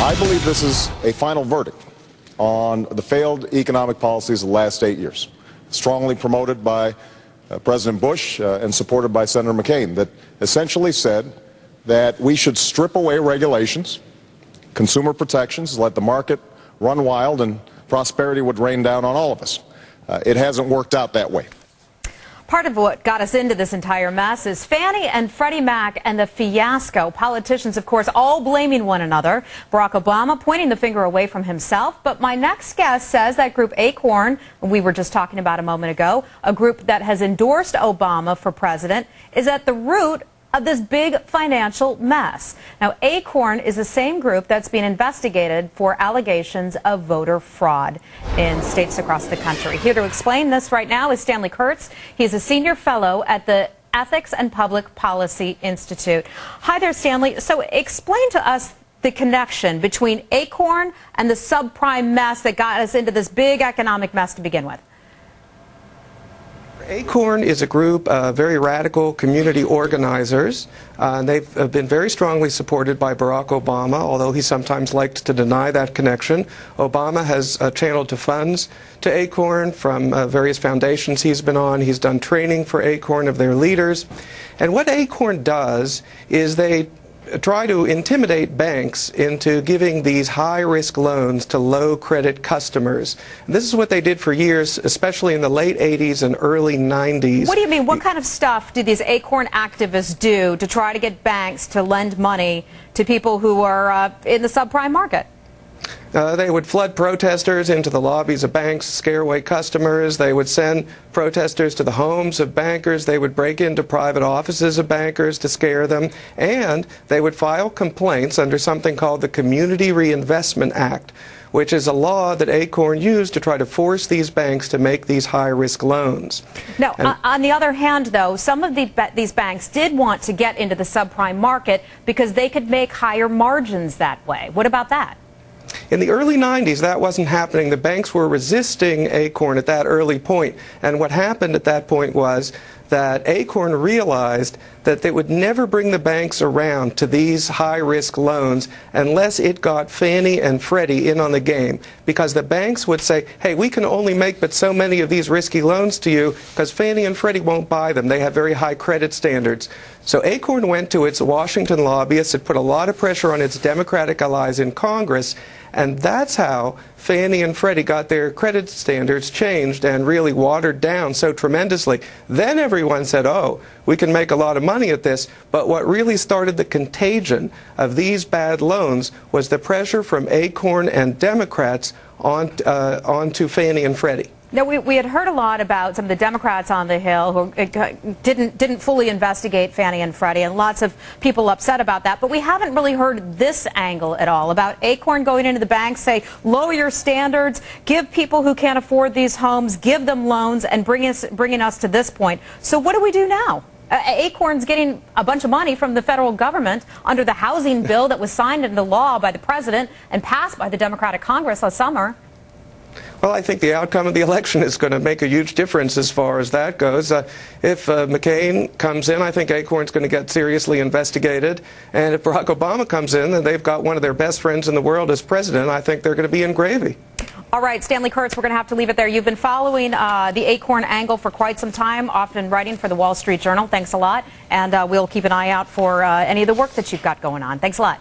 I believe this is a final verdict on the failed economic policies of the last 8 years, strongly promoted by President Bush and supported by Senator McCain, that essentially said that we should strip away regulations, consumer protections, let the market run wild, and prosperity would rain down on all of us. It hasn't worked out that way. Part of what got us into this entire mess is Fannie and Freddie Mac and the fiasco. Politicians, of course, all blaming one another. Barack Obama pointing the finger away from himself. But my next guest says that group ACORN, we were just talking about a moment ago, a group that has endorsed Obama for president, is at the root of this big financial mess. Now, ACORN is the same group that's being investigated for allegations of voter fraud in states across the country. Here to explain this right now is Stanley Kurtz. He's a senior fellow at the Ethics and Public Policy Institute. Hi there, Stanley. So explain to us the connection between ACORN and the subprime mess that got us into this big economic mess to begin with. ACORN is a group of very radical community organizers. They've been very strongly supported by Barack Obama, although he sometimes liked to deny that connection. Obama has channeled funds to ACORN from various foundations he's been on. He's done training for ACORN of their leaders. And what ACORN does is they try to intimidate banks into giving these high-risk loans to low-credit customers. This is what they did for years, especially in the late 80s and early 90s. What do you mean? What kind of stuff do these ACORN activists do to try to get banks to lend money to people who are in the subprime market? They would flood protesters into the lobbies of banks, scare away customers. They would send protesters to the homes of bankers. They would break into private offices of bankers to scare them. And they would file complaints under something called the Community Reinvestment Act, which is a law that ACORN used to try to force these banks to make these high-risk loans. Now, on the other hand, though, some of these banks did want to get into the subprime market because they could make higher margins that way. What about that? In the early 90s, that wasn't happening. The banks were resisting ACORN at that early point. And what happened at that point was that ACORN realized that they would never bring the banks around to these high-risk loans unless it got Fannie and Freddie in on the game. Because the banks would say, hey, we can only make but so many of these risky loans to you because Fannie and Freddie won't buy them. They have very high credit standards. So ACORN went to its Washington lobbyists. It put a lot of pressure on its Democratic allies in Congress. And that's how Fannie and Freddie got their credit standards changed and really watered down so tremendously. Then everyone said, oh, we can make a lot of money at this. But what really started the contagion of these bad loans was the pressure from ACORN and Democrats onto Fannie and Freddie. Now, we had heard a lot about some of the Democrats on the Hill who didn't fully investigate Fannie and Freddie, and lots of people upset about that. But we haven't really heard this angle at all about ACORN going into the banks, say, lower your standards, give people who can't afford these homes, give them loans, and bringing us to this point. So what do we do now? ACORN's getting a bunch of money from the federal government under the housing bill that was signed into law by the president and passed by the Democratic Congress last summer. Well, I think the outcome of the election is going to make a huge difference as far as that goes. If McCain comes in, I think ACORN's going to get seriously investigated. And if Barack Obama comes in, and they've got one of their best friends in the world as president, I think they're going to be in gravy. All right, Stanley Kurtz, we're going to have to leave it there. You've been following the ACORN angle for quite some time, often writing for the Wall Street Journal. Thanks a lot. And we'll keep an eye out for any of the work that you've got going on. Thanks a lot.